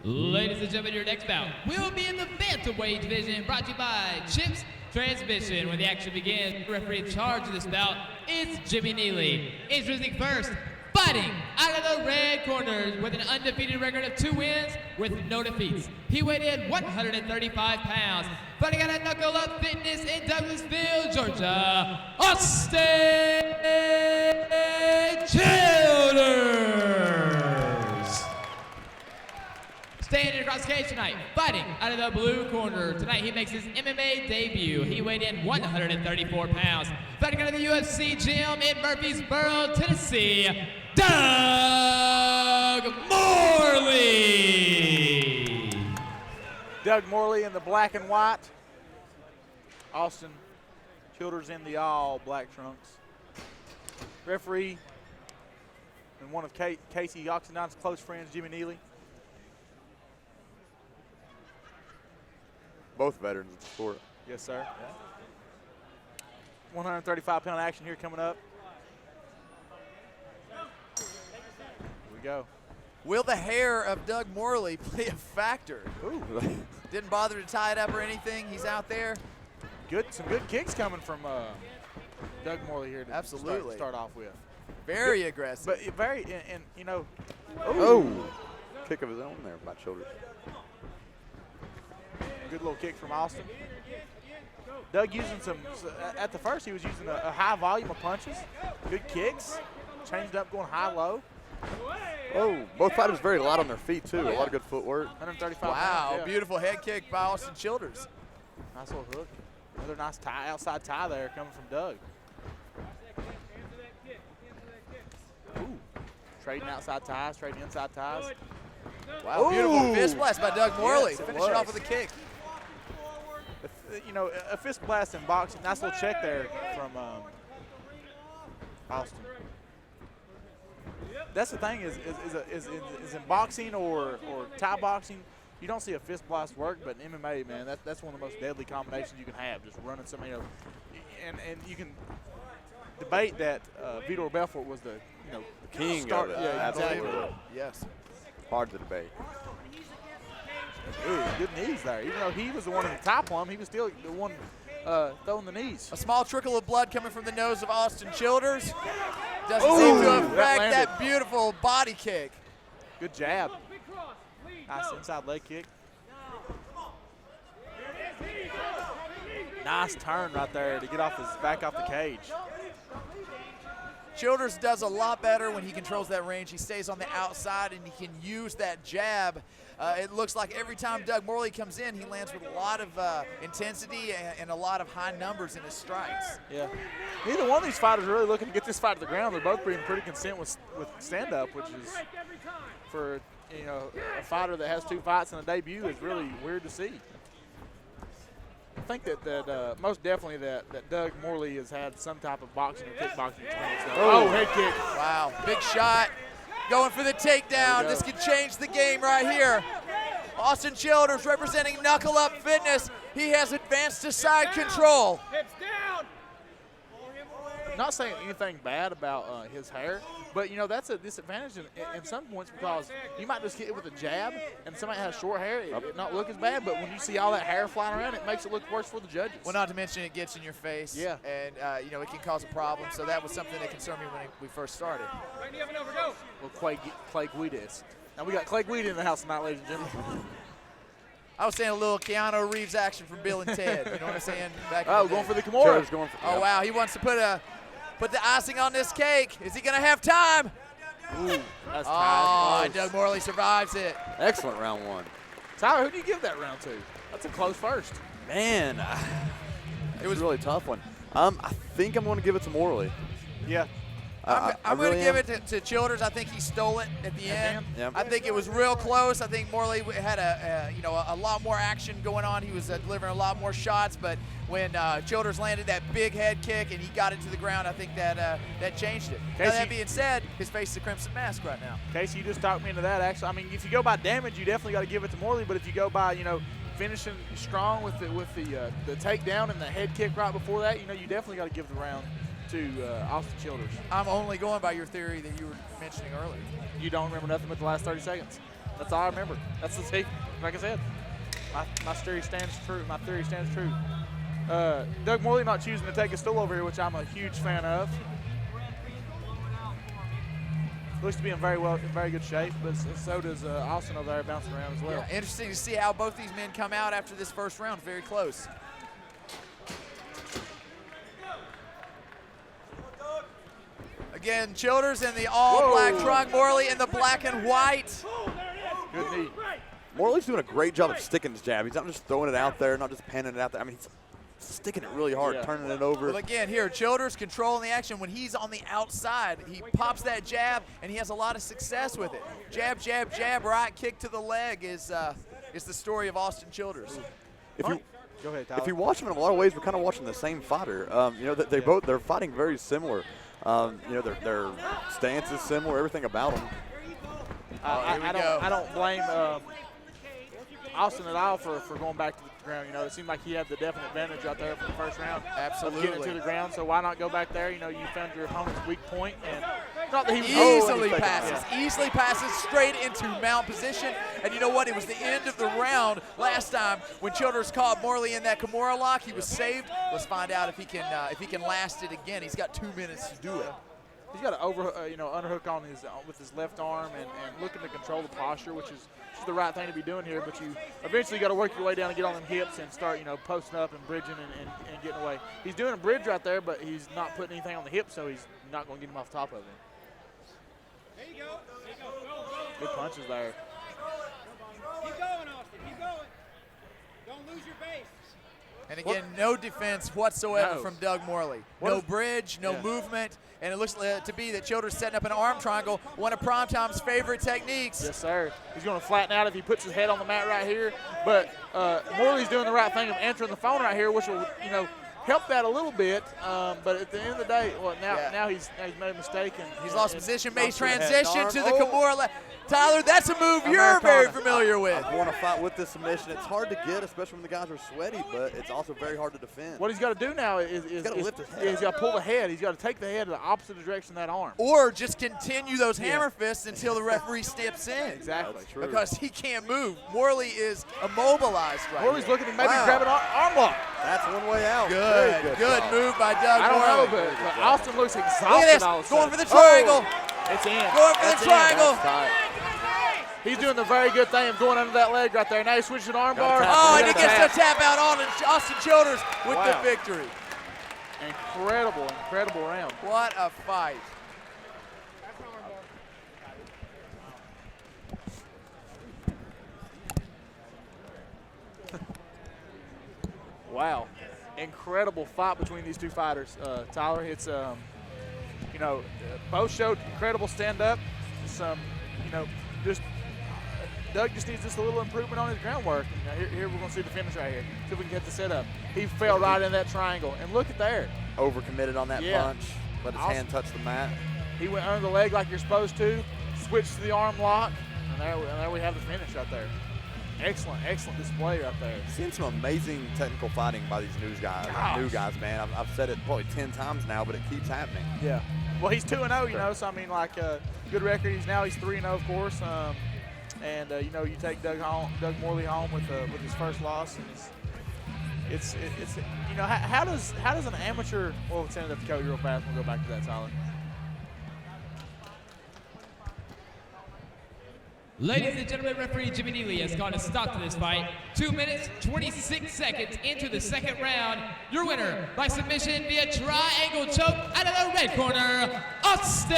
Ladies and gentlemen, your next bout will be in the bantamweight division, brought to you by Chips Transmission. When the action begins, the referee in charge of this bout is Jimmy Neely. Introducing first, fighting out of the red corners with an undefeated record of 2 wins with no defeats. He weighed in 135 pounds, fighting out of Knuckle Up Fitness in Douglasville, Georgia, Austin Childers. Standing across the cage tonight, fighting out of the blue corner. Tonight he makes his MMA debut. He weighed in 134 pounds. Fighting out of the UFC gym in Murfreesboro, Tennessee, Doug Morley. Doug Morley in the black and white. Austin Childers in the all black trunks. Referee and one of Casey Oxendon's close friends, Jimmy Neely. Both veterans of the sport. Yes, sir. 135-pound action here coming up. Here we go. Will the hair of Doug Morley play a factor? Ooh. Didn't bother to tie it up or anything. He's out there. Some good kicks coming from Doug Morley here to Absolutely. start off with. Very aggressive. But very, and you know. Oh, kick of his own there by Childers. Good little kick from Austin. Doug using at the first he was using a high volume of punches. Good kicks. Changed up going high-low. Oh, both fighters very light on their feet too. A lot of good footwork. 135 wow, pounds, yeah. Beautiful head kick by Austin Childers. Nice little hook. Another nice tie, outside tie there coming from Doug. Ooh. Trading outside ties, trading inside ties. Wow, Ooh. beautiful fist blast by Doug Morley. Yes, it Finishing off was. with a kick. You know, a fist blast in boxing. Nice little check there from Austin. That's the thing is in boxing or Thai boxing, you don't see a fist blast work, but in MMA, man, that's one of the most deadly combinations you can have. Just running somebody, you know, and you can debate that Vitor Belfort was the King of it. Yeah, exactly. Absolutely. Yes. Hard to debate. Ooh, good knees there. Even though he was the one in the top plum, he was still the one throwing the knees. A small trickle of blood coming from the nose of Austin Childers. Doesn't seem to affect that beautiful body kick. Good jab. Nice inside leg kick. Nice turn right there to get back off the cage. Childers does a lot better when he controls that range. He stays on the outside and he can use that jab. It looks like every time Doug Morley comes in, he lands with a lot of intensity and a lot of high numbers in his strikes. Yeah. Neither one of these fighters are really looking to get this fight to the ground. They're both being pretty content with stand-up, which is, for a fighter that has 2 fights in a debut, is really weird to see. I think that most definitely that Doug Morley has had some type of boxing or kickboxing experience. Oh, head kick. Wow, big shot. Going for the takedown. This could change the game right here. Austin Childers representing Knuckle Up Fitness. He has advanced to side control. Hips down. Not saying anything bad about his hair, but that's a disadvantage in some points because you might just hit it with a jab, and somebody has short hair, it not look as bad. But when you see all that hair flying around, it makes it look worse for the judges. Well, not to mention it gets in your face. Yeah. And it can cause a problem. So that was something that concerned me when we first started. Well, Clay Guides. Now we got Clay Guides in the house tonight, ladies and gentlemen. I was saying a little Keanu Reeves action from Bill and Ted. You know what I'm saying? Back in the Going day. for the Kimura. Oh, wow. He wants to put the icing on this cake. Is he going to have time? Ooh, that's and Doug Morley survives it. Excellent round 1. Tyler, who do you give that round to? That's a close first. Man, it was a really tough one. I think I'm going to give it to Morley. Yeah. I'm going to give it to Childers. I think he stole it at the end. Yep. I think it was real close. I think Morley had a lot more action going on. He was delivering a lot more shots, but when Childers landed that big head kick and he got it to the ground, I think that changed it. Now, that being said, his face is a crimson mask right now. Casey, you just talked me into that. Actually, I mean, if you go by damage, you definitely got to give it to Morley. But if you go by, finishing strong with the takedown and the head kick right before that, you definitely got to give the round to Austin Childers. I'm only going by your theory that you were mentioning earlier. You don't remember nothing but the last 30 seconds. That's all I remember. That's the thing. Like I said, my theory stands true. My theory stands true. Doug Morley not choosing to take a stool over here, which I'm a huge fan of. Looks to be in very good shape, but so does Austin over there bouncing around as well. Yeah, interesting to see how both these men come out after this first round. Very close. Again, Childers in the all-black trunk, Morley in the black and white. Good knee. Morley's doing a great job of sticking his jab. He's not just throwing it out there, not just panning it out there. I mean, he's sticking it really hard, turning it over. Well, again, here, Childers controlling the action. When he's on the outside, he pops that jab, and he has a lot of success with it. Jab, jab, jab, right kick to the leg is the story of Austin Childers. Go ahead, Tyler. If you watch them in a lot of ways, we're kind of watching the same fighter. You know, they're fighting very similar. You know, their stance is similar, everything about them. I don't blame Austin at all for going back to the ground. You know, it seemed like he had the definite advantage out there for the first round. Absolutely. Of getting to the ground, so why not go back there? You know, you found your opponent's weak point, and not that he was easily passes straight into mount position. And you know what? It was the end of the round last time when Childers caught Morley in that Kimura lock. He was saved. Let's find out if he can last it again. He's got 2 minutes to do it. He's got to underhook on with his left arm and looking to control the posture, which is the right thing to be doing here. But you eventually got to work your way down and get on them hips and start, posting up and bridging and getting away. He's doing a bridge right there, but he's not putting anything on the hip, so he's not going to get him off top of him. There you go. Good punches there. Keep going, Austin. Keep going. Don't lose your base. And again, no defense whatsoever from Doug Morley. No bridge, no movement, and it looks to be that Childers setting up an arm triangle, one of Primetime's favorite techniques. Yes, sir. He's going to flatten out if he puts his head on the mat right here, but Morley's doing the right thing of entering the phone right here, which will, help that a little bit. But at the end of the day, now he's made a mistake and he's lost position. May transition to the Kimura. Tyler, that's a move you're very familiar with. I want to fight with this submission. It's hard to get, especially when the guys are sweaty, but it's also very hard to defend. What he's got to do now is he's got to lift his head. He's got to pull the head. He's got to take the head in the opposite direction of that arm. Or just continue those hammer fists until the referee steps in. Exactly. That's true. Because he can't move. Morley is immobilized right Morley's here. looking to maybe grab an arm lock. That's one way out. Good move by Doug I don't Morley. know, but Austin looks exhausted. Look at this. All of a Going sudden. for the triangle. It's in. Going for the triangle. He's doing the very good thing of going under that leg right there. Now he's switching to arm bar. Oh, and he gets the tap out on Austin Childers with the victory. Incredible round. What a fight. Wow. Incredible fight between these two fighters. Tyler, it's, both showed incredible stand-up. Doug just needs just a little improvement on his groundwork. Here we're going to see the finish right here. See if we can get the setup. He fell right in that triangle. And look at there. Overcommitted on that punch. Let his hand touch the mat. He went under the leg like you're supposed to. Switched to the arm lock. And there we have the finish right there. Excellent display right there. Seeing some amazing technical fighting by these new guys, man. I've said it probably 10 times now, but it keeps happening. Yeah. Well, he's 2-0, so I mean, good record. He's 3-0, of course. You take Doug Morley home with his first loss, and it's how does an amateur? Well, let's end up to Cody real fast. We'll go back to that, Tyler. Ladies and gentlemen, referee Jimmy Neely has called a stop to this fight. 2 minutes, 26 seconds into the second round. Your winner by submission via triangle choke out of the red corner, Austin